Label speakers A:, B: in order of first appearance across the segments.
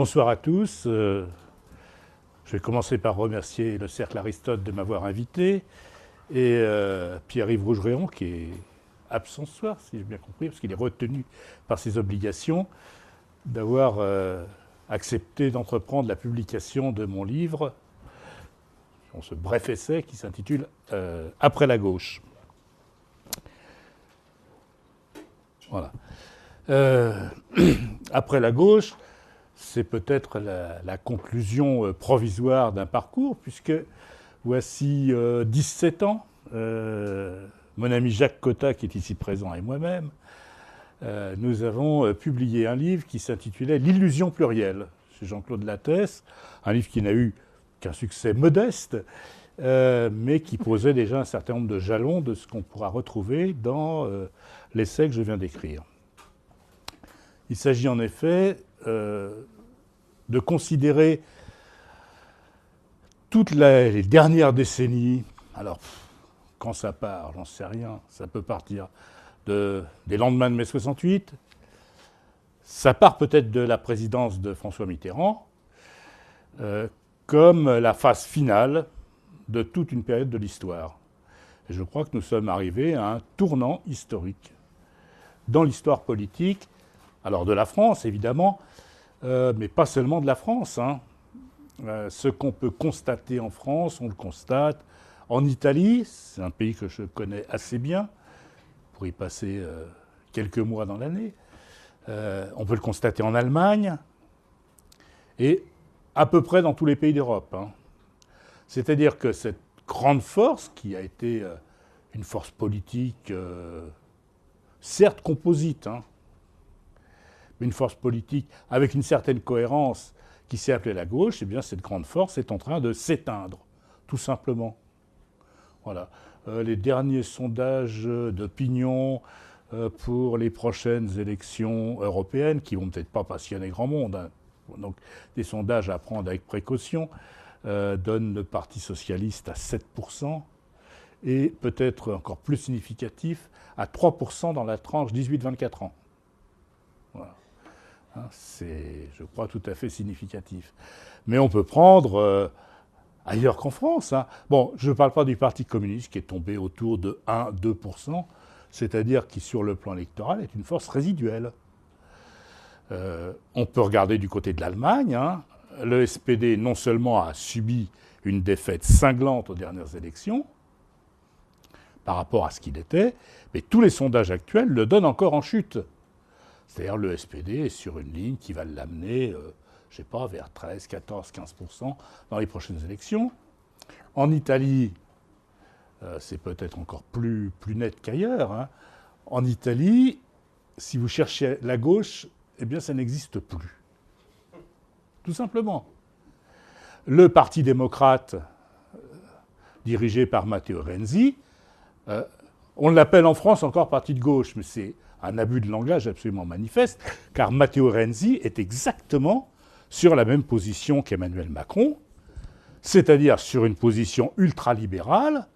A: Bonsoir à tous. Je vais commencer par remercier le Cercle Aristote de m'avoir invité et Pierre-Yves Rougeréon qui est absent ce soir, si j'ai bien compris, parce qu'il est retenu par ses obligations, d'avoir accepté d'entreprendre la publication de mon livre, ce bref essai qui s'intitule « Après la gauche ». Voilà. Après la gauche, c'est peut-être la conclusion provisoire d'un parcours, puisque voici 17 ans, mon ami Jacques Cotta, qui est ici présent, et moi-même, nous avons publié un livre qui s'intitulait « L'illusion plurielle » chez Jean-Claude Lattès, un livre qui n'a eu qu'un succès modeste, mais qui posait déjà un certain nombre de jalons de ce qu'on pourra retrouver dans l'essai que je viens d'écrire. Il s'agit en effet de considérer toutes les dernières décennies. Alors, quand ça part, j'en sais rien, ça peut partir des lendemains de mai 68, ça part peut-être de la présidence de François Mitterrand, comme la phase finale de toute une période de l'histoire. Et je crois que nous sommes arrivés à un tournant historique dans l'histoire politique, alors de la France évidemment, mais pas seulement de la France. Ce qu'on peut constater en France, on le constate en Italie, c'est un pays que je connais assez bien, pour y passer quelques mois dans l'année. On peut le constater en Allemagne et à peu près dans tous les pays d'Europe. C'est-à-dire que cette grande force, qui a été une force politique, certes composite, mais une force politique avec une certaine cohérence qui s'est appelée la gauche, eh bien cette grande force est en train de s'éteindre, tout simplement. Voilà. Les derniers sondages d'opinion pour les prochaines élections européennes, qui ne vont peut-être pas passionner grand monde, donc des sondages à prendre avec précaution, donnent le Parti socialiste à 7%, et peut-être encore plus significatif, à 3% dans la tranche 18-24 ans. Voilà. C'est, je crois, tout à fait significatif. Mais on peut prendre ailleurs qu'en France. Bon, je ne parle pas du Parti communiste qui est tombé autour de 1-2%, c'est-à-dire qui, sur le plan électoral, est une force résiduelle. On peut regarder du côté de l'Allemagne. Le SPD, non seulement a subi une défaite cinglante aux dernières élections, par rapport à ce qu'il était, mais tous les sondages actuels le donnent encore en chute. C'est-à-dire le SPD est sur une ligne qui va l'amener, je ne sais pas, vers 13, 14, 15% dans les prochaines élections. En Italie, c'est peut-être encore plus net qu'ailleurs. En Italie, si vous cherchez la gauche, eh bien ça n'existe plus. Tout simplement. Le Parti démocrate, dirigé par Matteo Renzi, on l'appelle en France encore parti de gauche, mais c'est un abus de langage absolument manifeste, car Matteo Renzi est exactement sur la même position qu'Emmanuel Macron, c'est-à-dire sur une position ultralibérale,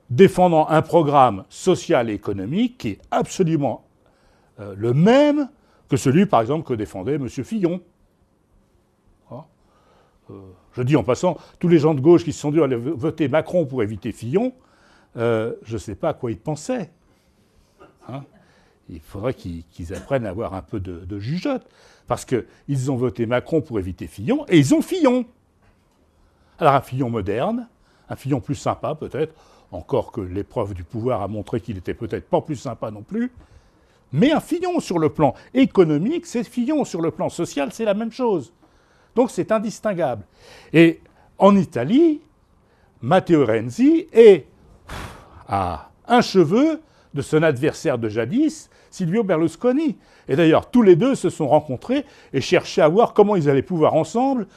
A: défendant un programme social et économique qui est absolument le même que celui, par exemple, que défendait M. Fillon. Je dis en passant, tous les gens de gauche qui se sont dit aller voter Macron pour éviter Fillon, je ne sais pas à quoi ils pensaient. Il faudrait qu'ils apprennent à avoir un peu de jugeote. Parce qu'ils ont voté Macron pour éviter Fillon, et ils ont Fillon. Alors un Fillon moderne, un Fillon plus sympa peut-être, encore que l'épreuve du pouvoir a montré qu'il n'était peut-être pas plus sympa non plus, mais un Fillon sur le plan économique, c'est Fillon sur le plan social, c'est la même chose. Donc c'est indistinguable. Et en Italie, Matteo Renzi est à un cheveu de son adversaire de jadis, Silvio Berlusconi. Et d'ailleurs, tous les deux se sont rencontrés et cherchaient à voir comment ils allaient pouvoir ensemble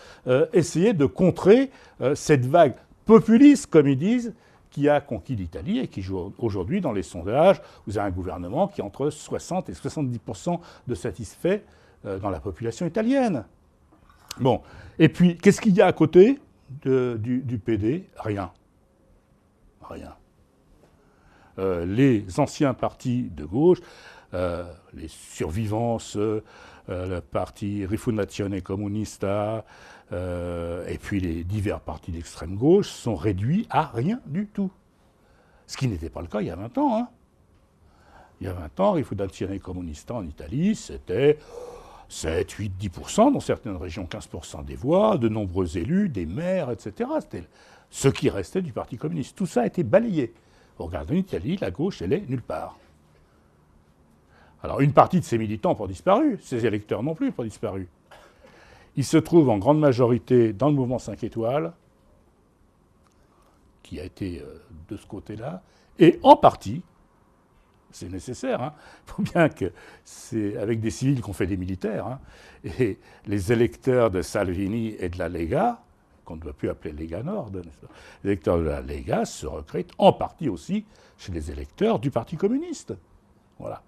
A: essayer de contrer cette vague populiste, comme ils disent, qui a conquis l'Italie et qui joue aujourd'hui dans les sondages. Vous avez un gouvernement qui a entre 60 et 70% de satisfaits dans la population italienne. Bon. Et puis, qu'est-ce qu'il y a à côté du PD ? Rien. Rien. Les anciens partis de gauche, les survivances, le parti Rifondazione Comunista, et puis les divers partis d'extrême gauche sont réduits à rien du tout. Ce qui n'était pas le cas il y a 20 ans. Hein. Il y a 20 ans, Rifondazione Comunista en Italie, c'était 7, 8, 10%, dans certaines régions 15% des voix, de nombreux élus, des maires, etc. C'était ce qui restait du Parti communiste. Tout ça a été balayé. On regarde en Italie, la gauche, elle est nulle part. Alors une partie de ses militants ont disparu, ses électeurs non plus ont disparu. Ils se trouvent en grande majorité dans le mouvement 5 étoiles, qui a été de ce côté-là, et en partie, c'est nécessaire, hein, il faut bien que c'est avec des civils qu'on fait des militaires, hein, et les électeurs de Salvini et de la Lega, qu'on ne doit plus appeler Lega Nord, les électeurs de la Lega se recrutent en partie aussi chez les électeurs du Parti communiste. Voilà.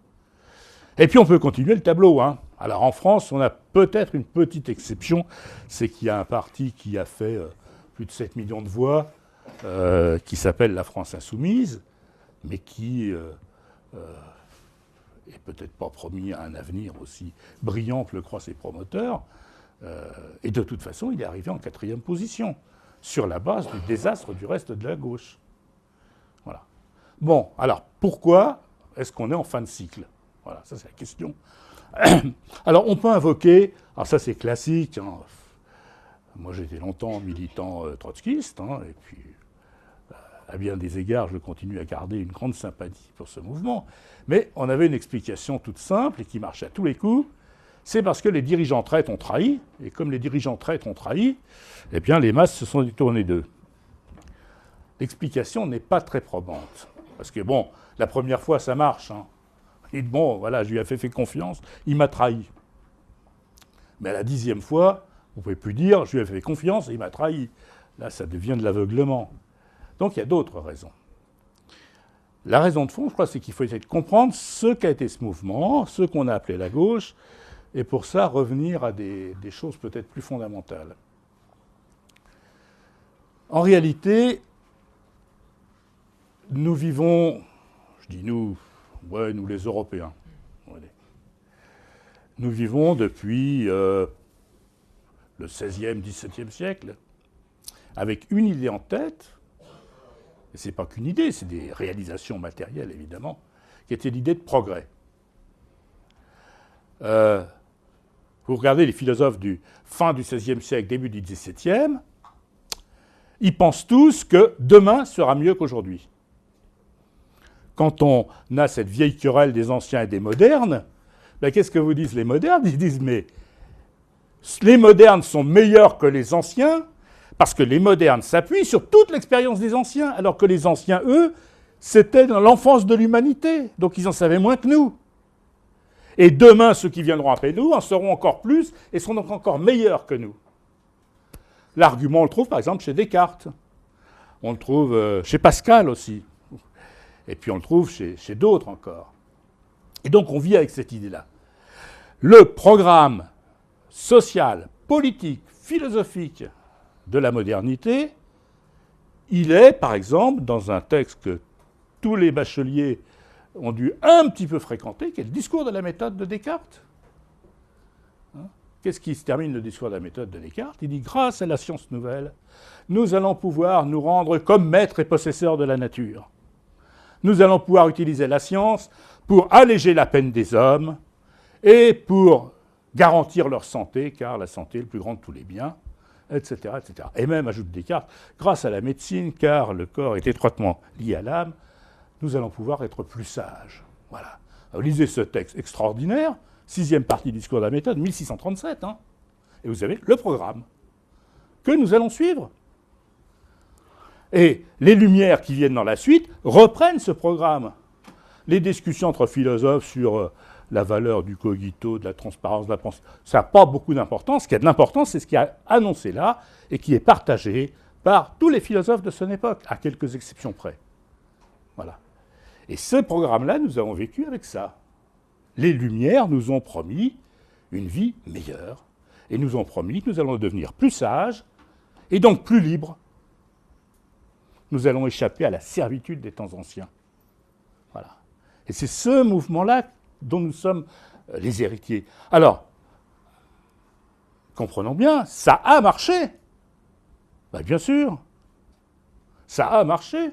A: Et puis on peut continuer le tableau. Hein. Alors en France, on a peut-être une petite exception, c'est qu'il y a un parti qui a fait plus de 7 millions de voix, qui s'appelle la France Insoumise, mais qui est peut-être pas promis à un avenir aussi brillant que le croient ses promoteurs. Et de toute façon, il est arrivé en 4e position, sur la base du désastre du reste de la gauche. Voilà. Bon, alors pourquoi est-ce qu'on est en fin de cycle ? Voilà, ça c'est la question. Alors on peut invoquer, alors ça c'est classique, hein. Moi j'étais longtemps militant trotskiste, hein, et puis à bien des égards je continue à garder une grande sympathie pour ce mouvement, mais on avait une explication toute simple et qui marchait à tous les coups, c'est parce que les dirigeants traîtres ont trahi, et comme les dirigeants traîtres ont trahi, eh bien les masses se sont détournées d'eux. L'explication n'est pas très probante, parce que bon, la première fois ça marche, hein. Et bon, voilà, je lui ai fait confiance, il m'a trahi. Mais à la 10e fois, vous ne pouvez plus dire, je lui ai fait confiance et il m'a trahi. Là, ça devient de l'aveuglement. Donc il y a d'autres raisons. La raison de fond, je crois, c'est qu'il faut essayer de comprendre ce qu'a été ce mouvement, ce qu'on a appelé la gauche, et pour ça, revenir à des choses peut-être plus fondamentales. En réalité, nous vivons, je dis nous, ouais, nous les Européens. Nous vivons depuis le XVIe, XVIIe siècle, avec une idée en tête, et ce n'est pas qu'une idée, c'est des réalisations matérielles évidemment, qui était l'idée de progrès. Vous regardez les philosophes du fin du XVIe siècle, début du XVIIe, ils pensent tous que demain sera mieux qu'aujourd'hui. Quand on a cette vieille querelle des anciens et des modernes, ben qu'est-ce que vous disent les modernes ? Ils disent, mais les modernes sont meilleurs que les anciens, parce que les modernes s'appuient sur toute l'expérience des anciens, alors que les anciens, eux, c'était dans l'enfance de l'humanité, donc ils en savaient moins que nous. Et demain, ceux qui viendront après nous en sauront encore plus et seront donc encore meilleurs que nous. L'argument, on le trouve par exemple chez Descartes, on le trouve chez Pascal aussi. Et puis on le trouve chez d'autres encore. Et donc on vit avec cette idée-là. Le programme social, politique, philosophique de la modernité, il est, par exemple, dans un texte que tous les bacheliers ont dû un petit peu fréquenter, qui est le discours de la méthode de Descartes. Qu'est-ce qui se termine le discours de la méthode de Descartes ? Il dit « Grâce à la science nouvelle, nous allons pouvoir nous rendre comme maîtres et possesseurs de la nature. Nous allons pouvoir utiliser la science pour alléger la peine des hommes et pour garantir leur santé, car la santé est le plus grand de tous les biens, etc., etc. » Et même, ajoute Descartes, grâce à la médecine, car le corps est étroitement lié à l'âme, nous allons pouvoir être plus sages. Voilà. Alors, lisez ce texte extraordinaire, 6e partie du discours de la méthode, 1637, hein, et vous avez le programme que nous allons suivre. Et les Lumières qui viennent dans la suite reprennent ce programme. Les discussions entre philosophes sur la valeur du cogito, de la transparence, de la pensée, ça n'a pas beaucoup d'importance. Ce qui a de l'importance, c'est ce qui est annoncé là et qui est partagé par tous les philosophes de son époque, à quelques exceptions près. Voilà. Et ce programme-là, nous avons vécu avec ça. Les Lumières nous ont promis une vie meilleure et nous ont promis que nous allons devenir plus sages et donc plus libres. Nous allons échapper à la servitude des temps anciens. Voilà. Et c'est ce mouvement-là dont nous sommes les héritiers. Alors, comprenons bien, ça a marché. Ben, bien sûr, ça a marché.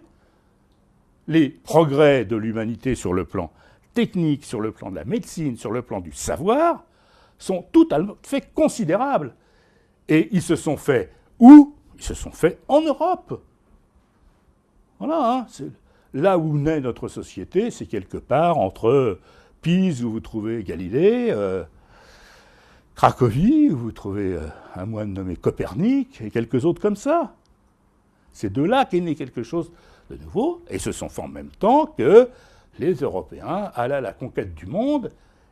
A: Les progrès de l'humanité sur le plan technique, sur le plan de la médecine, sur le plan du savoir, sont tout à fait considérables. Et ils se sont faits où? Ils se sont faits en Europe. Voilà, hein, c'est là où naît notre société, c'est quelque part entre Pise, où vous trouvez Galilée, Cracovie, où vous trouvez un moine nommé Copernic, et quelques autres comme ça. C'est de là qu'est né quelque chose de nouveau, et ce sont faits en même temps que les Européens allaient à la conquête du monde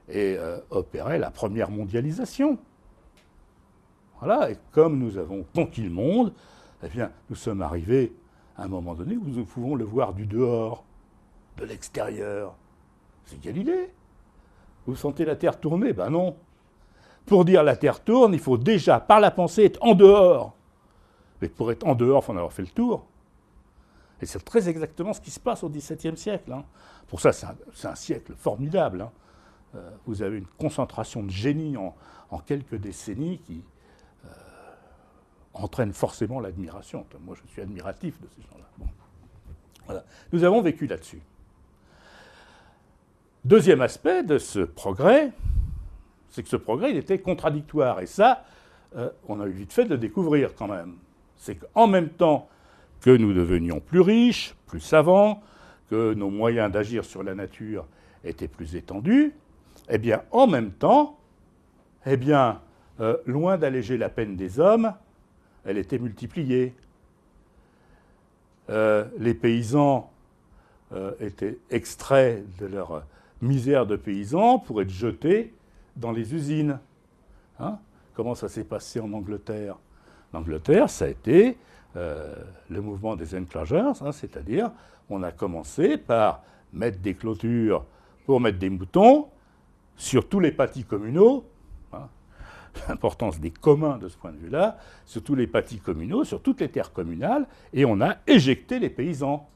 A: et opéraient la première mondialisation. Voilà, et comme nous avons conquis le monde, eh bien, nous sommes arrivés à un moment donné où nous pouvons le voir du dehors, de l'extérieur. C'est Galilée. Vous sentez la Terre tourner? Ben non. Pour dire la Terre tourne, il faut déjà, par la pensée, être en dehors. Mais pour être en dehors, il faut en avoir fait le tour. Et c'est très exactement ce qui se passe au XVIIe siècle. Hein. Pour ça, c'est un siècle formidable. Hein. Vous avez une concentration de génie en quelques décennies qui entraîne forcément l'admiration. Moi, je suis admiratif de ces gens-là. Bon. Voilà. Nous avons vécu là-dessus. Deuxième aspect de ce progrès, c'est que ce progrès, il était contradictoire. Et ça, on a eu vite fait de le découvrir quand même. C'est qu'en même temps que nous devenions plus riches, plus savants, que nos moyens d'agir sur la nature étaient plus étendus, eh bien, en même temps, eh bien, loin d'alléger la peine des hommes, elle était multipliée. Les paysans étaient extraits de leur misère de paysans pour être jetés dans les usines. Hein? Comment ça s'est passé en Angleterre? En Angleterre, ça a été le mouvement des enclosures, hein, c'est-à-dire on a commencé par mettre des clôtures pour mettre des moutons sur tous les pâtis communaux. Hein, l'importance des communs de ce point de vue-là, sur tous les pâtis communaux, sur toutes les terres communales, et on a éjecté les paysans.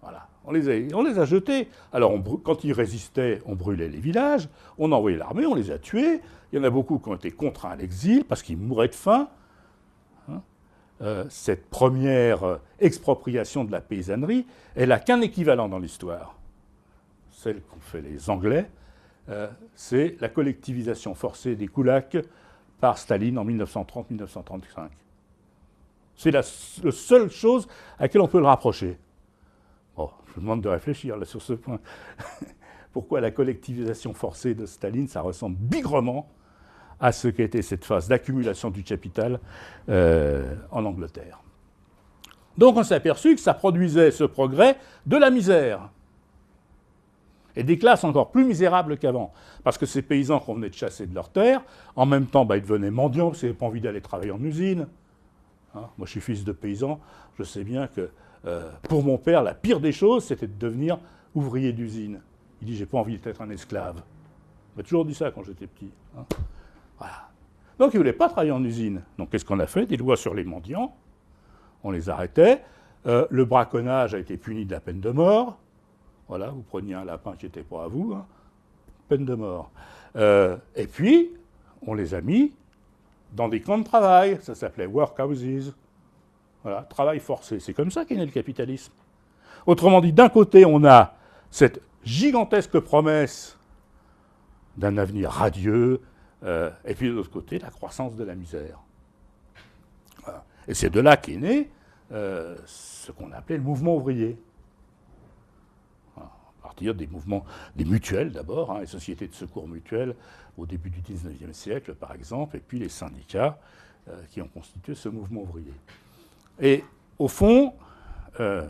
A: Voilà. On les a jetés. Alors, quand ils résistaient, on brûlait les villages, on envoyait l'armée, on les a tués. Il y en a beaucoup qui ont été contraints à l'exil parce qu'ils mouraient de faim. Hein, cette première expropriation de la paysannerie, elle n'a qu'un équivalent dans l'histoire. Celle qu'ont fait les Anglais, c'est la collectivisation forcée des koulaks par Staline en 1930-1935. C'est la seule chose à laquelle on peut le rapprocher. Bon, je vous demande de réfléchir là, sur ce point. Pourquoi la collectivisation forcée de Staline, ça ressemble bigrement à ce qu'était cette phase d'accumulation du capital en Angleterre. Donc on s'est aperçu que ça produisait ce progrès de la misère. Et des classes encore plus misérables qu'avant. Parce que ces paysans qu'on venait de chasser de leurs terres, en même temps, ils devenaient mendiants parce qu'ils n'avaient pas envie d'aller travailler en usine. Hein, moi, je suis fils de paysan, je sais bien que pour mon père, la pire des choses, c'était de devenir ouvrier d'usine. Il dit, j'ai pas envie d'être un esclave. Il m'a toujours dit ça quand j'étais petit. Hein. Voilà. Donc, il ne voulait pas travailler en usine. Donc, qu'est-ce qu'on a fait? Des lois sur les mendiants. On les arrêtait. Le braconnage a été puni de la peine de mort. Voilà, vous preniez un lapin qui n'était pas à vous, hein, peine de mort. Et puis, on les a mis dans des camps de travail. Ça s'appelait workhouses. Voilà, travail forcé. C'est comme ça qu'est né le capitalisme. Autrement dit, d'un côté, on a cette gigantesque promesse d'un avenir radieux, et puis de l'autre côté, la croissance de la misère. Voilà. Et c'est de là qu'est né ce qu'on appelait le mouvement ouvrier. Voilà. À partir des mouvements, des mutuelles d'abord, hein, les sociétés de secours mutuels au début du XIXe siècle, par exemple, et puis les syndicats qui ont constitué ce mouvement ouvrier. Et au fond, il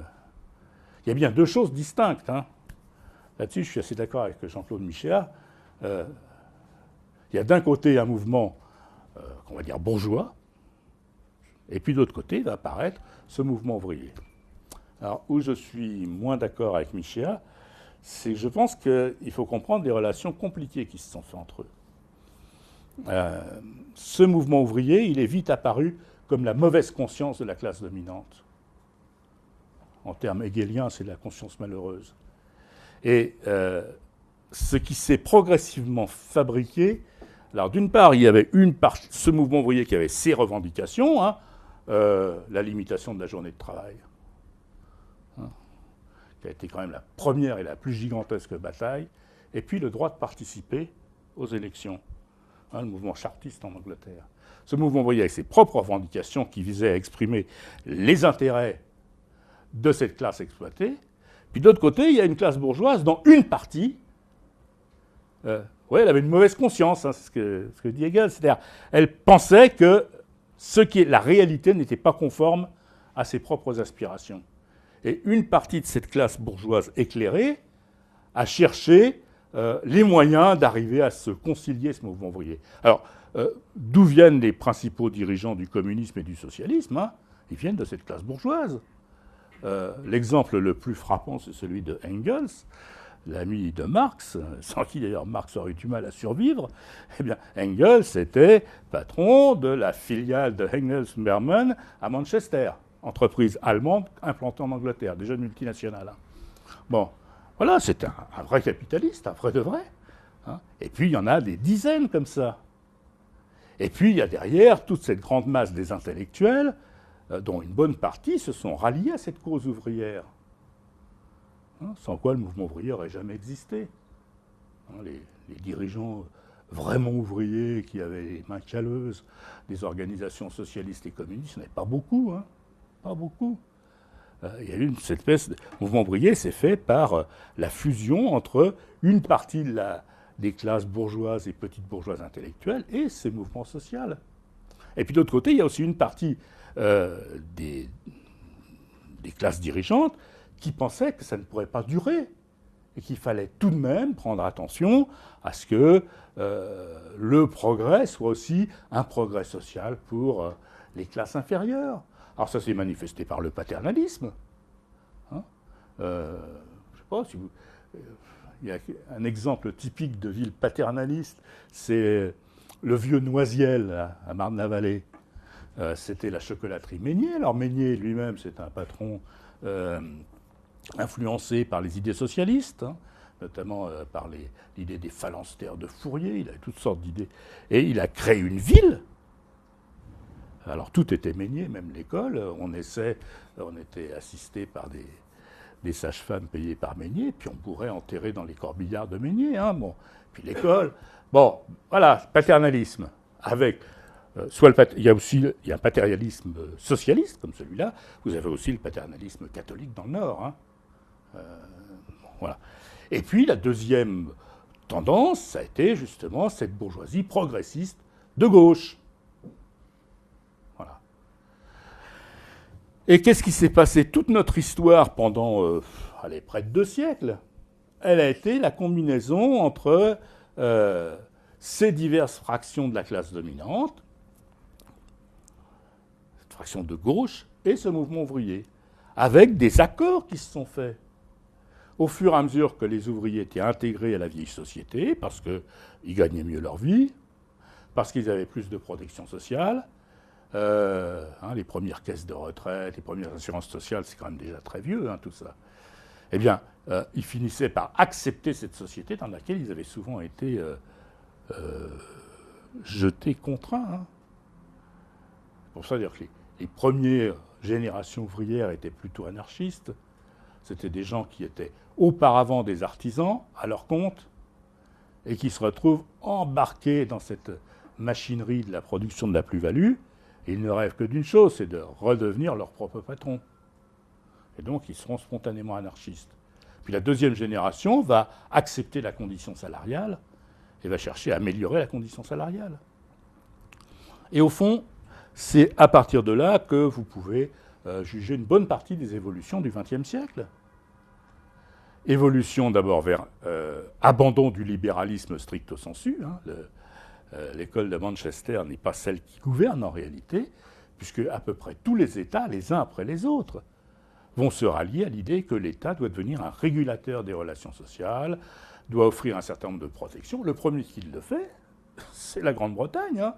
A: y a bien deux choses distinctes. Hein. Là-dessus, je suis assez d'accord avec Jean-Claude Michéa. Il y a d'un côté un mouvement, qu'on va dire bourgeois, et puis de l'autre côté va apparaître ce mouvement ouvrier. Alors, où je suis moins d'accord avec Michéa, c'est que je pense qu'il faut comprendre les relations compliquées qui se sont faites entre eux. Ce mouvement ouvrier, il est vite apparu comme la mauvaise conscience de la classe dominante. En termes hegéliens, c'est la conscience malheureuse. Et ce qui s'est progressivement fabriqué, alors d'une part, il y avait ce mouvement ouvrier qui avait ses revendications, hein, la limitation de la journée de travail, hein, qui a été quand même la première et la plus gigantesque bataille, et puis le droit de participer aux élections, hein, le mouvement chartiste en Angleterre. Ce mouvement ouvrier avec ses propres revendications qui visaient à exprimer les intérêts de cette classe exploitée. Puis de l'autre côté, il y a une classe bourgeoise dont une partie, elle avait une mauvaise conscience, hein, c'est ce que dit Hegel, c'est-à-dire elle pensait que la réalité n'était pas conforme à ses propres aspirations. Et une partie de cette classe bourgeoise éclairée a cherché les moyens d'arriver à se concilier ce mouvement ouvrier. Alors, d'où viennent les principaux dirigeants du communisme et du socialisme, hein? Ils viennent de cette classe bourgeoise. L'exemple le plus frappant, c'est celui de Engels, l'ami de Marx, sans qui d'ailleurs Marx aurait eu du mal à survivre. Eh bien, Engels était patron de la filiale de Engels-Berman à Manchester, entreprise allemande implantée en Angleterre, déjà une multinationale. Bon, voilà, c'est un vrai capitaliste, un vrai de vrai. Hein. Et puis, il y en a des dizaines comme ça. Et puis, il y a derrière toute cette grande masse des intellectuels, dont une bonne partie se sont ralliés à cette cause ouvrière. Hein, sans quoi le mouvement ouvrier n'aurait jamais existé. Hein, les dirigeants vraiment ouvriers qui avaient les mains calleuses des organisations socialistes et communistes, il n'y en avait pas beaucoup. Hein, pas beaucoup. Il y a eu cette espèce de mouvement ouvrier, c'est fait par la fusion entre une partie des classes bourgeoises et petites bourgeoises intellectuelles et ces mouvements sociaux. Et puis de l'autre côté, il y a aussi une partie des classes dirigeantes qui pensaient que ça ne pourrait pas durer et qu'il fallait tout de même prendre attention à ce que le progrès soit aussi un progrès social pour les classes inférieures. Alors ça s'est manifesté par le paternalisme. Hein, je ne sais pas si vous... il y a un exemple typique de ville paternaliste, c'est le vieux Noisiel à Marne-la-Vallée. C'était la chocolaterie Meignier. Alors Meignier lui-même, c'est un patron influencé par les idées socialistes, hein, notamment par l'idée des phalanstères de Fourier. Il avait toutes sortes d'idées. Et il a créé une ville. Alors tout était Meignier, même l'école. On était assisté par des sages-femmes payées par Meignier, puis on pourrait enterrer dans les corbillards de Meignier. Hein, bon. Puis l'école. Bon, voilà, paternalisme. Avec il y a un paternalisme socialiste comme celui-là. Vous avez aussi le paternalisme catholique dans le Nord. Hein. Voilà. Et puis la deuxième tendance, ça a été justement cette bourgeoisie progressiste de gauche. Voilà. Et qu'est-ce qui s'est passé? Toute notre histoire pendant près de 2 siècles, elle a été la combinaison entre ces diverses fractions de la classe dominante, cette fraction de gauche, et ce mouvement ouvrier, avec des accords qui se sont faits. Au fur et à mesure que les ouvriers étaient intégrés à la vieille société, parce qu'ils gagnaient mieux leur vie, parce qu'ils avaient plus de protection sociale, les premières caisses de retraite, les premières assurances sociales, c'est quand même déjà très vieux, hein, tout ça. Eh bien, ils finissaient par accepter cette société dans laquelle ils avaient souvent été jetés, contraints. Hein. C'est pour ça dire que les premières générations ouvrières étaient plutôt anarchistes. C'était des gens qui étaient auparavant des artisans à leur compte et qui se retrouvent embarqués dans cette machinerie de la production de la plus-value. Et ils ne rêvent que d'une chose, c'est de redevenir leur propre patron. Et donc, ils seront spontanément anarchistes. Puis la deuxième génération va accepter la condition salariale et va chercher à améliorer la condition salariale. Et au fond, c'est à partir de là que vous pouvez juger une bonne partie des évolutions du XXe siècle. Évolution d'abord vers abandon du libéralisme stricto sensu. Hein, l'école de Manchester n'est pas celle qui gouverne en réalité, puisque à peu près tous les États, les uns après les autres, vont se rallier à l'idée que l'État doit devenir un régulateur des relations sociales, doit offrir un certain nombre de protections. Le premier qui le fait, c'est la Grande-Bretagne. Hein.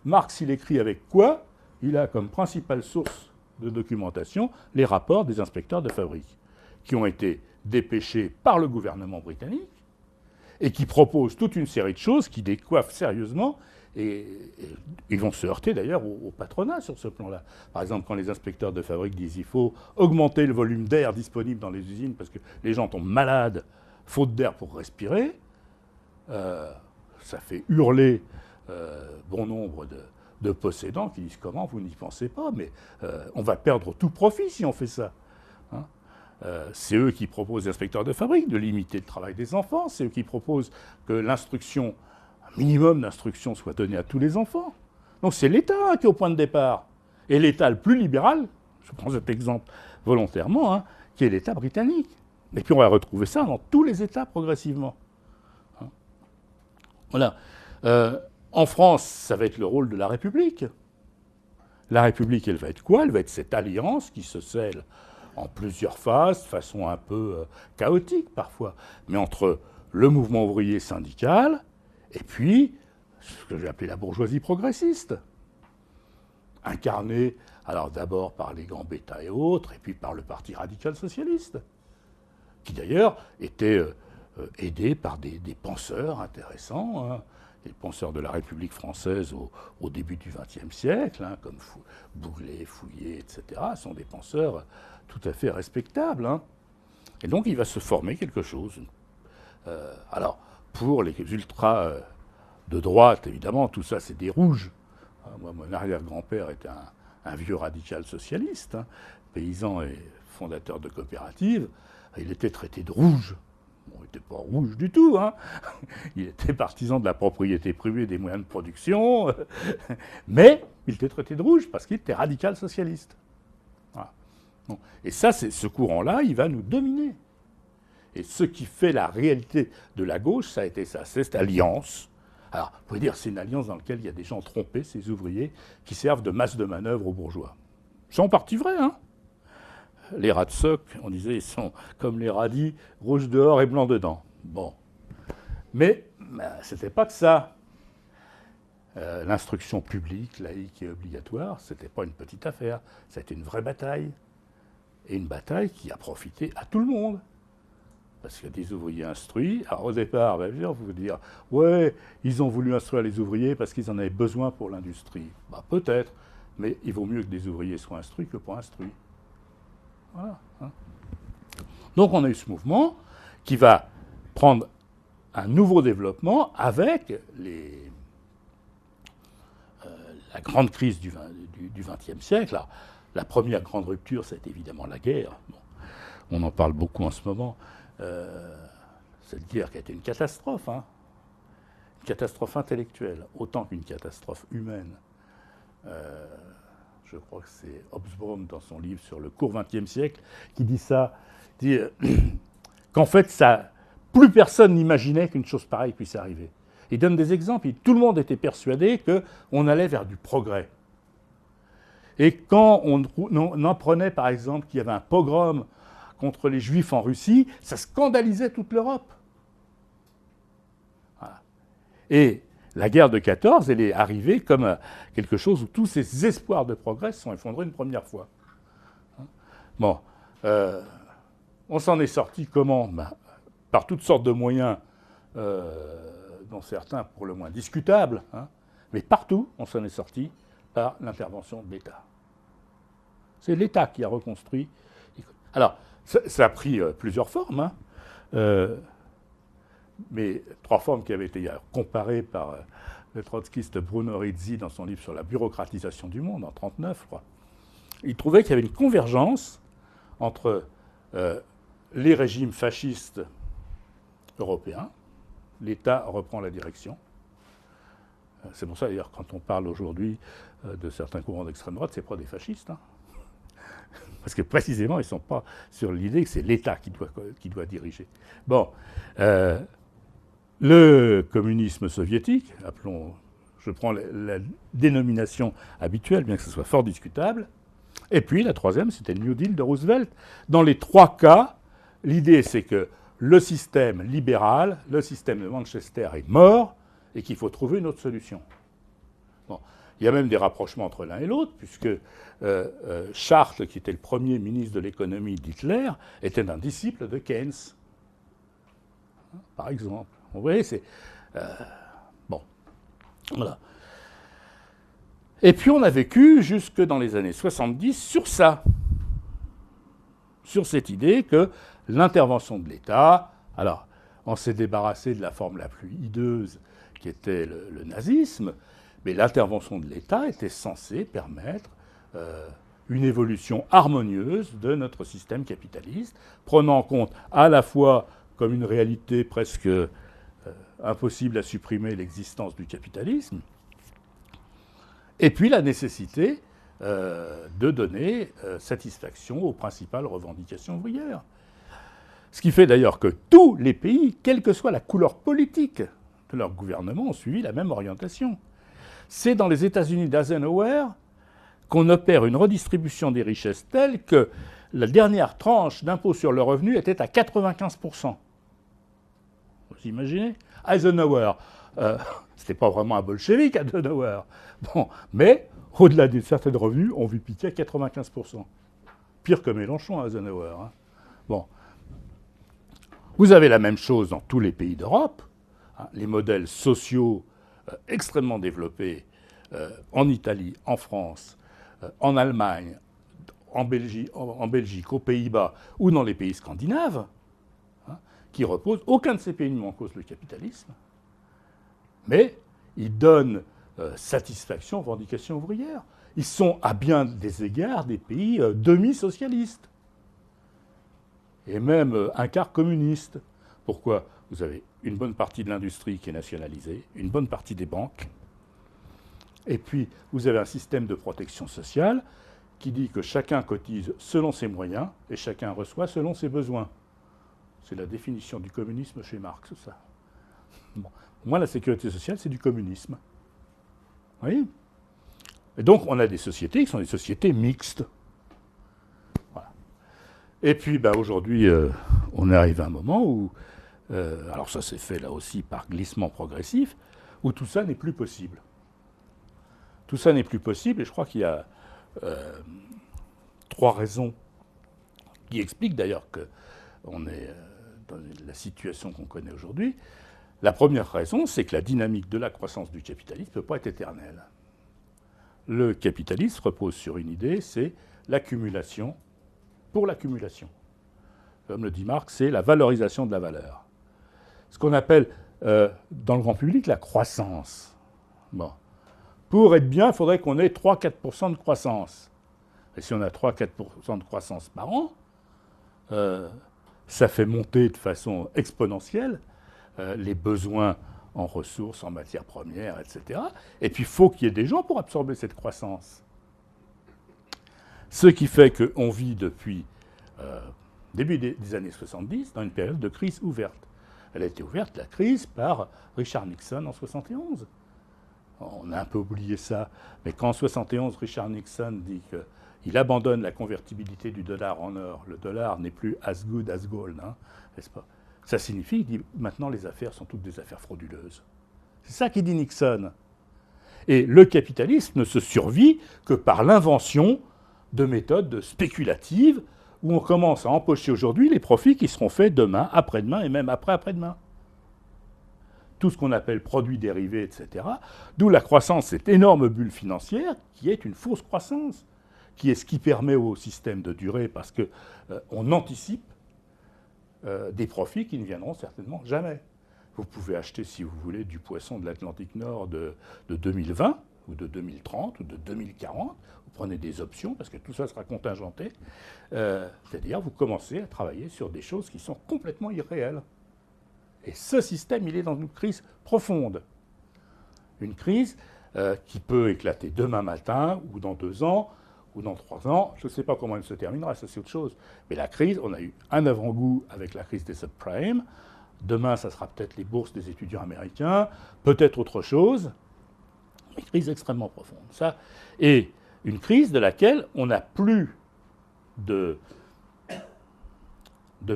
A: Marx, il écrit avec quoi? Il a comme principale source de documentation les rapports des inspecteurs de fabrique, qui ont été dépêchés par le gouvernement britannique et qui proposent toute une série de choses qui décoiffent sérieusement. Et ils vont se heurter d'ailleurs au patronat sur ce plan-là. Par exemple, quand les inspecteurs de fabrique disent qu'il faut augmenter le volume d'air disponible dans les usines parce que les gens tombent malades, faute d'air pour respirer, ça fait hurler bon nombre de possédants qui disent comment vous n'y pensez pas, mais on va perdre tout profit si on fait ça. Hein. C'est eux qui proposent, les inspecteurs de fabrique, de limiter le travail des enfants, c'est eux qui proposent que l'instruction, un minimum d'instruction soit donné à tous les enfants. Donc c'est l'État qui est au point de départ. Et l'État le plus libéral, je prends cet exemple volontairement, hein, qui est l'État britannique. Et puis on va retrouver ça dans tous les États progressivement. Hein. Voilà. En France, ça va être le rôle de la République. La République, elle va être quoi ? Elle va être cette alliance qui se scelle en plusieurs phases, de façon un peu chaotique parfois, mais entre le mouvement ouvrier syndical et puis ce que j'ai appelé la bourgeoisie progressiste, incarnée alors d'abord par les Gambetta et autres, et puis par le Parti radical socialiste, qui d'ailleurs était aidé par des penseurs intéressants, hein, les penseurs de la République française au début du XXe siècle, hein, comme Bouglet, Fouillet, etc., sont des penseurs tout à fait respectables. Hein. Et donc il va se former quelque chose. Alors, pour les ultras de droite, évidemment, tout ça, c'est des rouges. Moi, mon arrière-grand-père était un vieux radical socialiste, hein, paysan et fondateur de coopérative. Il était traité de rouge. Bon, il n'était pas rouge du tout. Hein. Il était partisan de la propriété privée des moyens de production. Mais il était traité de rouge parce qu'il était radical socialiste. Voilà. Bon. Et ça, ce courant-là, il va nous dominer. Et ce qui fait la réalité de la gauche, ça a été ça, c'est cette alliance. Alors, vous pouvez dire c'est une alliance dans laquelle il y a des gens trompés, ces ouvriers, qui servent de masse de manœuvre aux bourgeois. C'est en partie vrai, hein. Les rats de soc, on disait, ils sont comme les radis, rouge dehors et blanc dedans. Bon. Mais c'était pas que ça. L'instruction publique, laïque et obligatoire, c'était pas une petite affaire. Ça a été une vraie bataille. Et une bataille qui a profité à tout le monde. Parce qu'il y a des ouvriers instruits. Alors au départ, bien sûr, vous dire, ouais, ils ont voulu instruire les ouvriers parce qu'ils en avaient besoin pour l'industrie. Bah, peut-être, mais il vaut mieux que des ouvriers soient instruits que pas instruits. Voilà. Hein. Donc on a eu ce mouvement qui va prendre un nouveau développement avec la grande crise du XXe siècle. Alors, la première grande rupture, c'est évidemment la guerre. Bon, on en parle beaucoup en ce moment. Cette guerre qui a été une catastrophe, hein, une catastrophe intellectuelle, autant qu'une catastrophe humaine. Je crois que c'est Hobsbawm, dans son livre sur le court XXe siècle, qui dit ça, dit qu'en fait, plus personne n'imaginait qu'une chose pareille puisse arriver. Il donne des exemples. Tout le monde était persuadé qu'on allait vers du progrès. Et quand on apprenait, par exemple, qu'il y avait un pogrom contre les Juifs en Russie, ça scandalisait toute l'Europe. Voilà. Et la guerre de 14, elle est arrivée comme quelque chose où tous ces espoirs de progrès se sont effondrés une première fois. Bon, on s'en est sorti comment ? Par toutes sortes de moyens, dont certains pour le moins discutables, hein, mais partout, on s'en est sorti par l'intervention de l'État. C'est l'État qui a reconstruit. Alors, ça a pris plusieurs formes, hein, mais 3 formes qui avaient été comparées par le trotskiste Bruno Rizzi dans son livre sur la bureaucratisation du monde, en 1939, je crois. Il trouvait qu'il y avait une convergence entre les régimes fascistes européens. L'État reprend la direction. C'est pour ça, d'ailleurs, quand on parle aujourd'hui de certains courants d'extrême droite, c'est pas des fascistes. Hein. Parce que précisément, ils ne sont pas sur l'idée que c'est l'État qui doit diriger. Bon, le communisme soviétique, je prends la dénomination habituelle, bien que ce soit fort discutable. Et puis, la troisième, c'était le New Deal de Roosevelt. Dans les 3 cas, l'idée, c'est que le système libéral, le système de Manchester est mort et qu'il faut trouver une autre solution. Bon. Il y a même des rapprochements entre l'un et l'autre, puisque Chartres, qui était le premier ministre de l'économie d'Hitler, était un disciple de Keynes, par exemple. Vous voyez, c'est... bon, voilà. Et puis on a vécu jusque dans les années 70 sur ça, sur cette idée que l'intervention de l'État... Alors, on s'est débarrassé de la forme la plus hideuse, qui était le nazisme, mais l'intervention de l'État était censée permettre une évolution harmonieuse de notre système capitaliste, prenant en compte à la fois comme une réalité presque impossible à supprimer l'existence du capitalisme, et puis la nécessité de donner satisfaction aux principales revendications ouvrières. Ce qui fait d'ailleurs que tous les pays, quelle que soit la couleur politique de leur gouvernement, ont suivi la même orientation. C'est dans les États-Unis d'Eisenhower qu'on opère une redistribution des richesses telle que la dernière tranche d'impôt sur le revenu était à 95%. Vous imaginez ? Eisenhower, c'était pas vraiment un bolchevique, Eisenhower. Bon, mais au-delà de certains revenus, on vit piquer à 95%. Pire que Mélenchon, Eisenhower. Hein. Bon. Vous avez la même chose dans tous les pays d'Europe. Hein, les modèles sociaux extrêmement développés en Italie, en France, en Allemagne, en Belgique, aux Pays-Bas ou dans les pays scandinaves, hein, qui reposent, aucun de ces pays ne met en cause le capitalisme, mais ils donnent satisfaction aux revendications ouvrières. Ils sont à bien des égards des pays demi-socialistes, et même un quart communiste. Pourquoi ? Vous avez une bonne partie de l'industrie qui est nationalisée, une bonne partie des banques, et puis vous avez un système de protection sociale qui dit que chacun cotise selon ses moyens et chacun reçoit selon ses besoins. C'est la définition du communisme chez Marx, ça. Bon. Pour moi, la sécurité sociale, c'est du communisme. Vous voyez ? Et donc, on a des sociétés qui sont des sociétés mixtes. Voilà. Et puis, aujourd'hui, on arrive à un moment où, alors ça s'est fait là aussi par glissement progressif, où tout ça n'est plus possible. Tout ça n'est plus possible, et je crois qu'il y a 3 raisons qui expliquent d'ailleurs qu'on est dans la situation qu'on connaît aujourd'hui. La première raison, c'est que la dynamique de la croissance du capitalisme ne peut pas être éternelle. Le capitalisme repose sur une idée, c'est l'accumulation pour l'accumulation. Comme le dit Marx, c'est la valorisation de la valeur. Ce qu'on appelle dans le grand public la croissance. Bon. Pour être bien, il faudrait qu'on ait 3-4% de croissance. Et si on a 3-4% de croissance par an, ça fait monter de façon exponentielle les besoins en ressources, en matières premières, etc. Et puis, il faut qu'il y ait des gens pour absorber cette croissance. Ce qui fait qu'on vit depuis début des années 70 dans une période de crise ouverte. Elle a été ouverte, la crise, par Richard Nixon en 1971. On a un peu oublié ça, mais quand en 1971, Richard Nixon dit qu'il abandonne la convertibilité du dollar en or, le dollar n'est plus as good as gold, hein, n'est-ce pas ? Ça signifie qu'il dit maintenant les affaires sont toutes des affaires frauduleuses. C'est ça qu'il dit Nixon. Et le capitalisme ne se survit que par l'invention de méthodes spéculatives où on commence à empocher aujourd'hui les profits qui seront faits demain, après-demain et même après-après-demain. Tout ce qu'on appelle produits dérivés, etc. D'où la croissance, cette énorme bulle financière qui est une fausse croissance, qui est ce qui permet au système de durer parce qu'on anticipe des profits qui ne viendront certainement jamais. Vous pouvez acheter, si vous voulez, du poisson de l'Atlantique Nord de 2020 ou de 2030 ou de 2040. Vous prenez des options parce que tout ça sera contingenté. C'est-à-dire vous commencez à travailler sur des choses qui sont complètement irréelles. Et ce système, il est dans une crise profonde. Une crise qui peut éclater demain matin, ou dans 2 ans, ou dans 3 ans. Je ne sais pas comment elle se terminera, ça c'est autre chose. Mais la crise, on a eu un avant-goût avec la crise des subprimes. Demain, ça sera peut-être les bourses des étudiants américains, peut-être autre chose. Une crise extrêmement profonde. Ça. Et une crise de laquelle on n'a plus de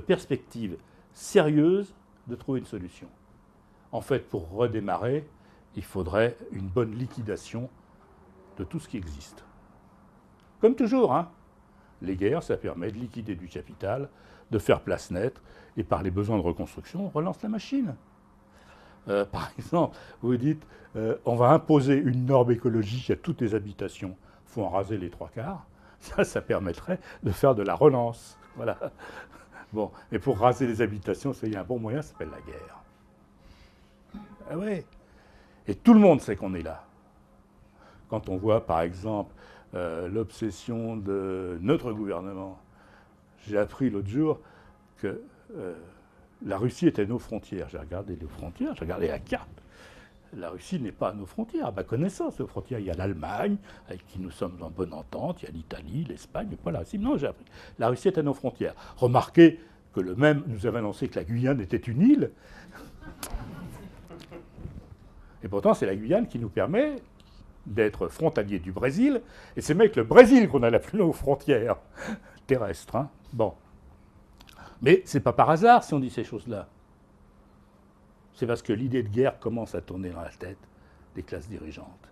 A: perspective sérieuse de trouver une solution. En fait, pour redémarrer, il faudrait une bonne liquidation de tout ce qui existe. Comme toujours, hein. Les guerres, ça permet de liquider du capital, de faire place nette, et par les besoins de reconstruction, on relance la machine. Par exemple, vous dites, on va imposer une norme écologique à toutes les habitations, il faut en raser les 3/4, ça permettrait de faire de la relance. Voilà. Bon, et pour raser les habitations, il y a un bon moyen, ça s'appelle la guerre. Ah ouais. Et tout le monde sait qu'on est là. Quand on voit, par exemple, l'obsession de notre gouvernement, j'ai appris l'autre jour que la Russie était à nos frontières. J'ai regardé les frontières, j'ai regardé la carte. La Russie n'est pas à nos frontières. À ma connaissance, aux frontières, il y a l'Allemagne, avec qui nous sommes en bonne entente, il y a l'Italie, l'Espagne, mais pas la Russie. Non, j'ai appris. La Russie est à nos frontières. Remarquez que le même nous avait annoncé que la Guyane était une île. Et pourtant, c'est la Guyane qui nous permet d'être frontalier du Brésil. Et c'est même avec le Brésil qu'on a la plus longue frontière terrestre. Hein. Bon. Mais c'est pas par hasard si on dit ces choses-là. C'est parce que l'idée de guerre commence à tourner dans la tête des classes dirigeantes.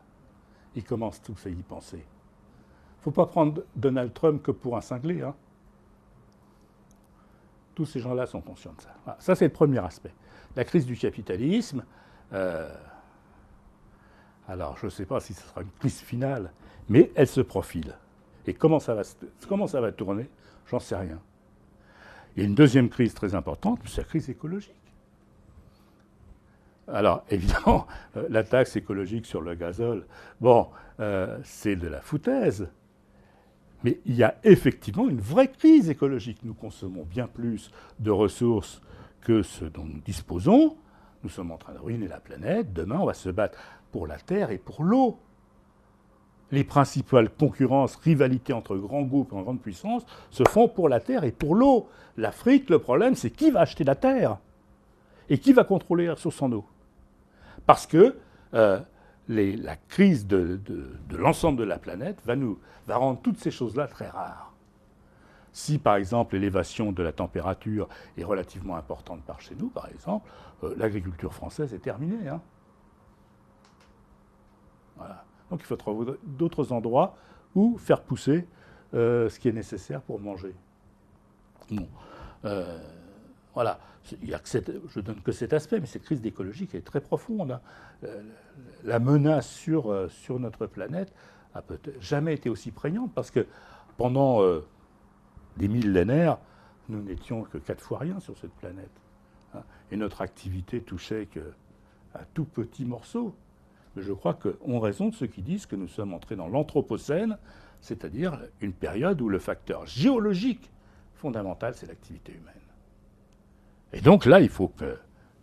A: Ils commencent tous à y penser. Il ne faut pas prendre Donald Trump que pour un cinglé. Hein. Tous ces gens-là sont conscients de ça. Voilà. Ça, c'est le premier aspect. La crise du capitalisme. Alors, je ne sais pas si ce sera une crise finale, mais elle se profile. Et comment ça va tourner, j'en sais rien. Il y a une deuxième crise très importante, c'est la crise écologique. Alors, évidemment, la taxe écologique sur le gazole, bon, c'est de la foutaise. Mais il y a effectivement une vraie crise écologique. Nous consommons bien plus de ressources que ce dont nous disposons. Nous sommes en train de ruiner la planète. Demain, on va se battre pour la terre et pour l'eau. Les principales concurrences, rivalités entre grands groupes et grandes puissances se font pour la terre et pour l'eau. L'Afrique, le problème, c'est qui va acheter la terre et qui va contrôler les ressources en eau. Parce que la crise de l'ensemble de la planète va rendre toutes ces choses-là très rares. Si, par exemple, l'élévation de la température est relativement importante par chez nous, par exemple, l'agriculture française est terminée. Hein. Voilà. Donc il faut trouver d'autres endroits où faire pousser ce qui est nécessaire pour manger. Bon. Voilà. Je ne donne que cet aspect, mais cette crise écologique est très profonde. Hein. La menace sur notre planète n'a peut-être jamais été aussi prégnante, parce que pendant des millénaires, nous n'étions que 4 fois rien sur cette planète. Hein. Et notre activité touchait qu'un tout petit morceau. Mais je crois qu'ont raison de ceux qui disent que nous sommes entrés dans l'Anthropocène, c'est-à-dire une période où le facteur géologique fondamental, c'est l'activité humaine. Et donc là, il faut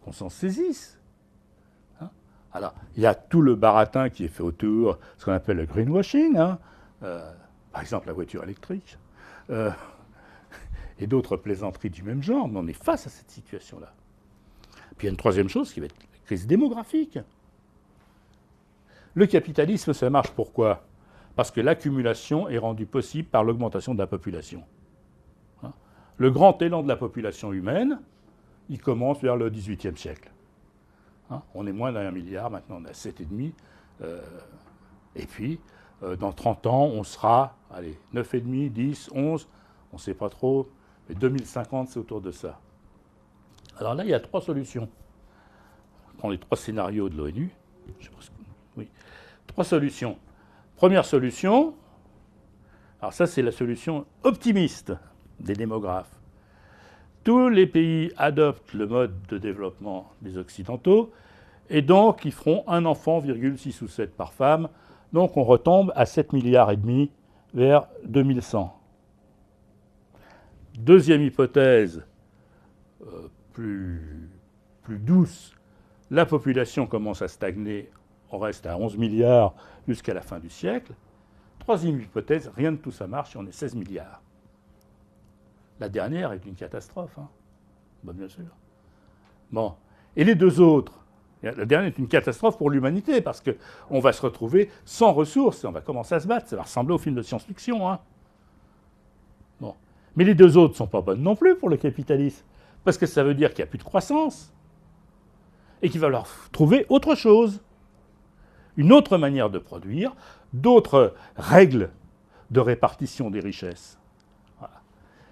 A: qu'on s'en saisisse. Hein. Alors, il y a tout le baratin qui est fait autour, ce qu'on appelle le greenwashing, hein. Par exemple la voiture électrique, et d'autres plaisanteries du même genre, mais on est face à cette situation-là. Puis il y a une troisième chose qui va être la crise démographique. Le capitalisme, ça marche pourquoi ? Parce que l'accumulation est rendue possible par l'augmentation de la population. Hein. Le grand élan de la population humaine, il commence vers le XVIIIe siècle. Hein. On est moins d'1 milliard, maintenant on est à 7,5. Et puis, dans 30 ans, on sera, 9,5, 10, 11, on ne sait pas trop, mais 2050, c'est autour de ça. Alors là, il y a 3 solutions. Je prends les 3 scénarios de l'ONU. Oui. 3 solutions. Première solution, alors ça c'est la solution optimiste des démographes. Tous les pays adoptent le mode de développement des Occidentaux, et donc ils feront 1 enfant, 6 ou 7 par femme. Donc on retombe à 7,5 milliards vers 2100. Deuxième hypothèse, plus douce, la population commence à stagner, on reste à 11 milliards jusqu'à la fin du siècle. Troisième hypothèse, rien de tout ça marche et on est 16 milliards. La dernière est une catastrophe, hein. Bon, bien sûr. Bon. Et les 2 autres, la dernière est une catastrophe pour l'humanité, parce qu'on va se retrouver sans ressources et on va commencer à se battre. Ça va ressembler au film de science-fiction. Hein. Bon. Mais les 2 autres ne sont pas bonnes non plus pour le capitalisme, parce que ça veut dire qu'il n'y a plus de croissance et qu'il va leur trouver autre chose. Une autre manière de produire, d'autres règles de répartition des richesses. Voilà.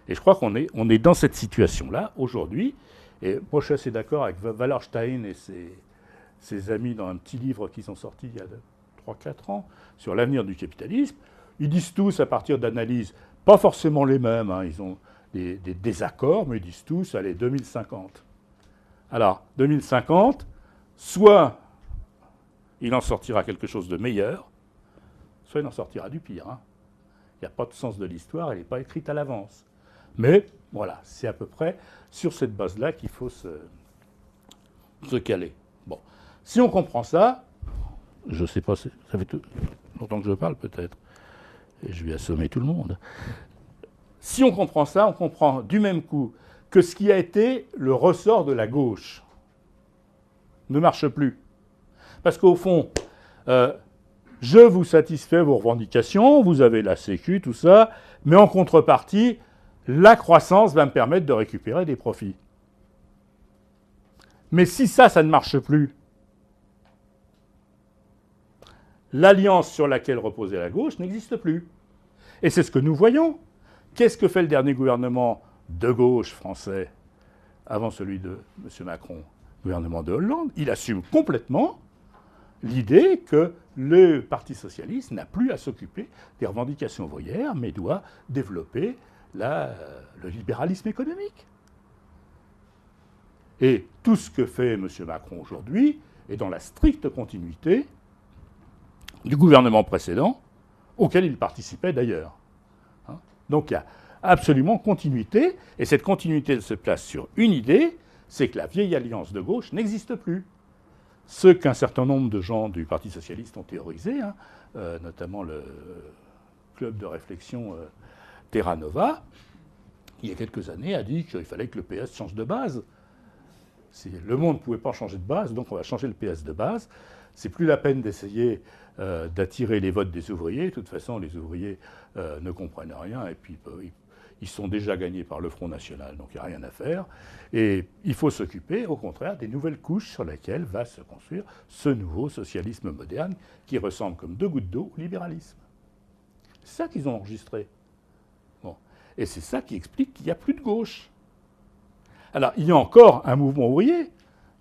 A: Et je crois qu'on est dans cette situation-là aujourd'hui. Et moi, je suis assez d'accord avec Wallerstein et ses amis dans un petit livre qu'ils ont sorti il y a 3-4 ans sur l'avenir du capitalisme. Ils disent tous, à partir d'analyses, pas forcément les mêmes, hein, ils ont des désaccords, mais ils disent tous, allez, 2050. Alors, 2050, soit il en sortira quelque chose de meilleur, soit il en sortira du pire. Hein. Il n'y a pas de sens de l'histoire, elle n'est pas écrite à l'avance. Mais voilà, c'est à peu près sur cette base-là qu'il faut se caler. Bon. Si on comprend ça, je ne sais pas, ça fait tout longtemps que je parle peut-être, et je vais assommer tout le monde. Si on comprend ça, on comprend du même coup que ce qui a été le ressort de la gauche ne marche plus. Parce qu'au fond, je vous satisfais vos revendications, vous avez la Sécu, tout ça, mais en contrepartie, la croissance va me permettre de récupérer des profits. Mais si ça ne marche plus, l'alliance sur laquelle reposait la gauche n'existe plus. Et c'est ce que nous voyons. Qu'est-ce que fait le dernier gouvernement de gauche français avant celui de M. Macron, le gouvernement de Hollande? Il assume complètement l'idée que le Parti socialiste n'a plus à s'occuper des revendications ouvrières, mais doit développer le libéralisme économique. Et tout ce que fait M. Macron aujourd'hui est dans la stricte continuité du gouvernement précédent, auquel il participait d'ailleurs. Donc il y a absolument continuité, et cette continuité se place sur une idée, c'est que la vieille alliance de gauche n'existe plus. Ce qu'un certain nombre de gens du Parti socialiste ont théorisé, notamment le club de réflexion Terra Nova, il y a quelques années, a dit qu'il fallait que le PS change de base. Le monde ne pouvait pas changer de base, donc on va changer le PS de base. C'est plus la peine d'essayer d'attirer les votes des ouvriers. De toute façon, les ouvriers ne comprennent rien et puis ils sont déjà gagnés par le Front National, donc il n'y a rien à faire. Et il faut s'occuper, au contraire, des nouvelles couches sur lesquelles va se construire ce nouveau socialisme moderne qui ressemble comme deux gouttes d'eau au libéralisme. C'est ça qu'ils ont enregistré. Bon. Et c'est ça qui explique qu'il n'y a plus de gauche. Alors, il y a encore un mouvement ouvrier,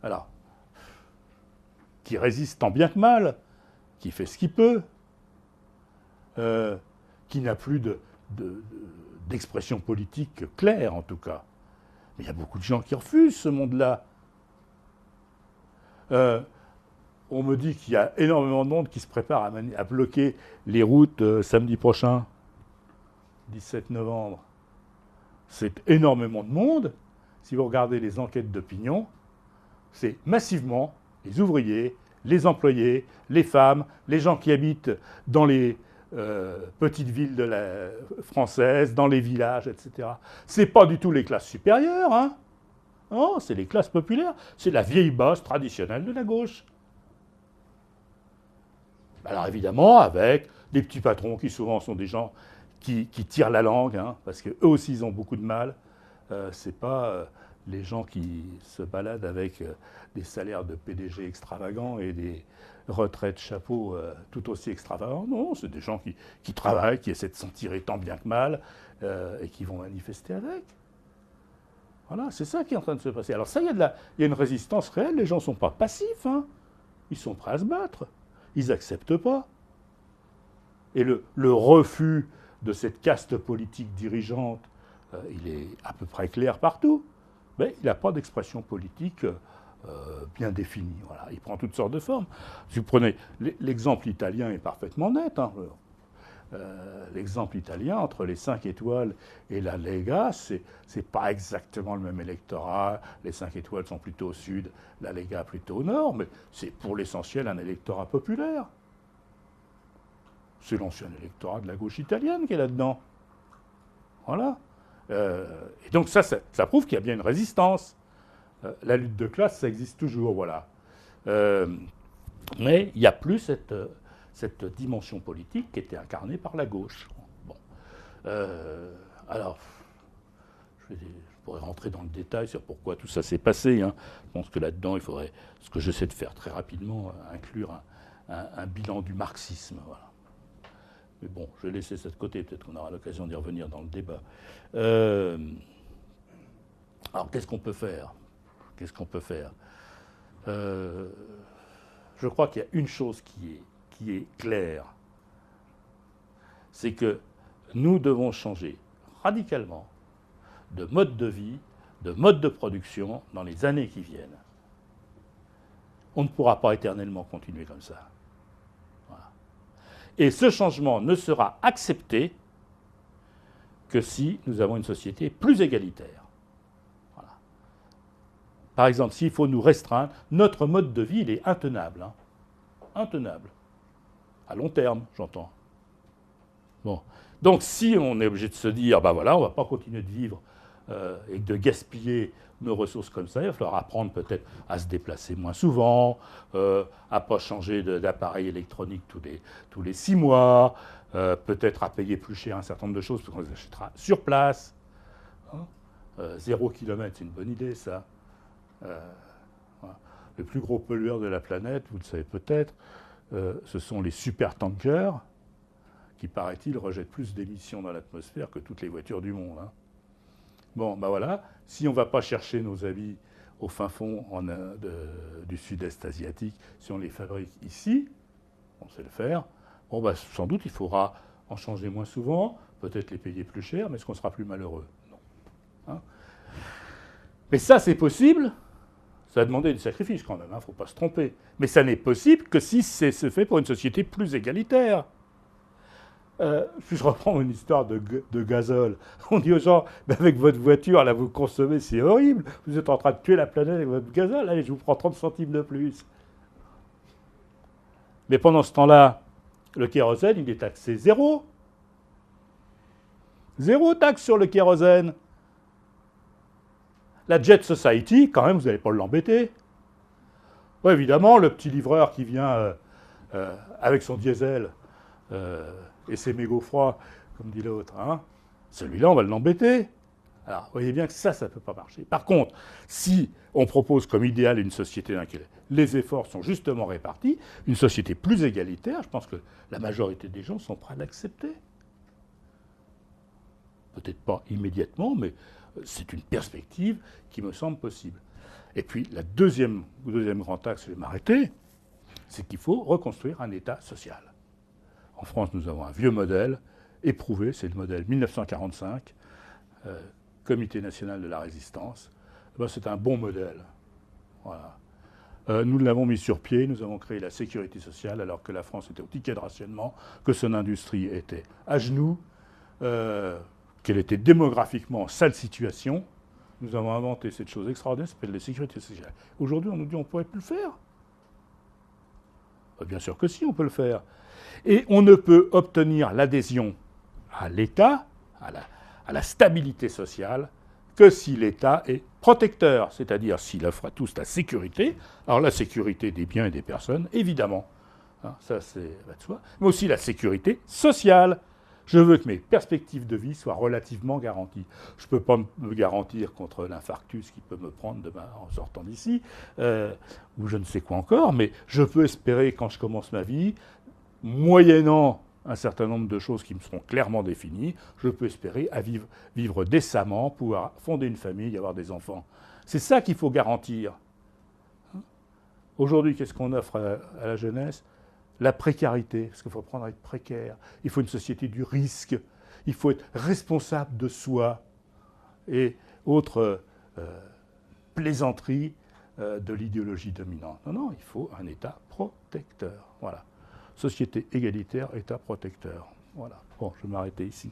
A: alors, qui résiste tant bien que mal, qui fait ce qu'il peut, qui n'a plus d'expression politique claire, en tout cas. Mais il y a beaucoup de gens qui refusent ce monde-là. On me dit qu'il y a énormément de monde qui se prépare à bloquer les routes samedi prochain, 17 novembre. C'est énormément de monde. Si vous regardez les enquêtes d'opinion, c'est massivement les ouvriers, les employés, les femmes, les gens qui habitent dans les petites villes françaises, dans les villages, etc. C'est pas du tout les classes supérieures, hein. Non, c'est les classes populaires. C'est la vieille base traditionnelle de la gauche. Alors évidemment, avec des petits patrons qui souvent sont des gens qui tirent la langue, hein, parce qu'eux aussi ils ont beaucoup de mal. C'est pas les gens qui se baladent avec des salaires de PDG extravagants et des retraites chapeaux tout aussi extravagants. Non, c'est des gens qui travaillent, qui essaient de s'en tirer tant bien que mal et qui vont manifester avec. Voilà, c'est ça qui est en train de se passer. Alors ça, il y a une résistance réelle. Les gens ne sont pas passifs. Hein. Ils sont prêts à se battre. Ils n'acceptent pas. Et le refus de cette caste politique dirigeante, il est à peu près clair partout. Mais il n'a pas d'expression politique bien définie. Voilà. Il prend toutes sortes de formes. Si vous prenez l'exemple italien est parfaitement net. Hein. L'exemple italien entre les 5 étoiles et la Lega, c'est pas exactement le même électorat. Les 5 étoiles sont plutôt au sud, la Lega plutôt au nord, mais c'est pour l'essentiel un électorat populaire. C'est l'ancien électorat de la gauche italienne qui est là-dedans. Voilà. Et donc ça prouve qu'il y a bien une résistance. La lutte de classe, ça existe toujours, voilà. Mais il n'y a plus cette dimension politique qui était incarnée par la gauche. Bon. Alors, je pourrais rentrer dans le détail sur pourquoi tout ça s'est passé. Hein. Je pense que là-dedans, il faudrait, ce que j'essaie de faire très rapidement, inclure un bilan du marxisme. Voilà. Mais bon, je vais laisser ça de côté, peut-être qu'on aura l'occasion d'y revenir dans le débat. Alors, qu'est-ce qu'on peut faire? Qu'est-ce qu'on peut faire? Je crois qu'il y a une chose qui est claire, c'est que nous devons changer radicalement de mode de vie, de mode de production dans les années qui viennent. On ne pourra pas éternellement continuer comme ça. Voilà. Et ce changement ne sera accepté que si nous avons une société plus égalitaire. Voilà. Par exemple, s'il faut nous restreindre, notre mode de vie, il est intenable. Hein. Intenable. À long terme, j'entends. Bon. Donc, si on est obligé de se dire, ben voilà, on ne va pas continuer de vivre et de gaspiller nos ressources comme ça, il va falloir apprendre peut-être à se déplacer moins souvent, à ne pas changer d'appareil électronique tous les 6 mois, peut-être à payer plus cher un certain nombre de choses parce qu'on les achètera sur place. Hein, 0 km, c'est une bonne idée, ça. Voilà. Le plus gros pollueur de la planète, vous le savez peut-être, ce sont les supertankers qui, paraît-il, rejettent plus d'émissions dans l'atmosphère que toutes les voitures du monde. Hein. Bon, ben voilà, si on ne va pas chercher nos habits au fin fond du sud-est asiatique, si on les fabrique ici, on sait le faire, bon, ben, sans doute il faudra en changer moins souvent, peut-être les payer plus cher, mais est-ce qu'on sera plus malheureux? Non. Hein, mais ça, c'est possible. Ça a demandé des sacrifices quand même, il ne faut pas se tromper. Mais ça n'est possible que si c'est fait pour une société plus égalitaire. Si je reprends une histoire de gazole, on dit aux gens, mais avec votre voiture, là, vous consommez, c'est horrible. Vous êtes en train de tuer la planète avec votre gazole. Allez, je vous prends 30 centimes de plus. Mais pendant ce temps-là, le kérosène, il est taxé 0. 0 taxe sur le kérosène. La Jet Society, quand même, vous n'allez pas l'embêter. Ouais, évidemment, le petit livreur qui vient avec son diesel et ses mégots froids, comme dit l'autre, hein, celui-là, on va l'embêter. Alors, vous voyez bien que ça ne peut pas marcher. Par contre, si on propose comme idéal une société dans laquelle les efforts sont justement répartis, une société plus égalitaire, je pense que la majorité des gens sont prêts à l'accepter. Peut-être pas immédiatement, mais c'est une perspective qui me semble possible. Et puis, le deuxième grand axe, je vais m'arrêter, c'est qu'il faut reconstruire un État social. En France, nous avons un vieux modèle éprouvé, c'est le modèle 1945, Comité national de la résistance. Ben, c'est un bon modèle. Voilà. Nous l'avons mis sur pied, nous avons créé la sécurité sociale alors que la France était au ticket de rationnement, que son industrie était à genoux, qu'elle était démographiquement en sale situation. Nous avons inventé cette chose extraordinaire qui s'appelle la sécurité sociale. Aujourd'hui, on nous dit qu'on ne pourrait plus le faire. Bien sûr que si, on peut le faire. Et on ne peut obtenir l'adhésion à l'État, à la stabilité sociale, que si l'État est protecteur, c'est-à-dire s'il offre à tous la sécurité. Alors la sécurité des biens et des personnes, évidemment, hein, ça c'est va de soi, mais aussi la sécurité sociale. Je veux que mes perspectives de vie soient relativement garanties. Je ne peux pas me garantir contre l'infarctus qui peut me prendre demain en sortant d'ici, ou je ne sais quoi encore, mais je peux espérer, quand je commence ma vie, moyennant un certain nombre de choses qui me seront clairement définies, je peux espérer à vivre décemment, pouvoir fonder une famille, avoir des enfants. C'est ça qu'il faut garantir. Aujourd'hui, qu'est-ce qu'on offre à la jeunesse ? La précarité, parce qu'il faut apprendre à être précaire. Il faut une société du risque. Il faut être responsable de soi. Et autre plaisanterie de l'idéologie dominante. Non, non, il faut un État protecteur. Voilà. Société égalitaire, État protecteur. Voilà. Bon, je vais m'arrêter ici.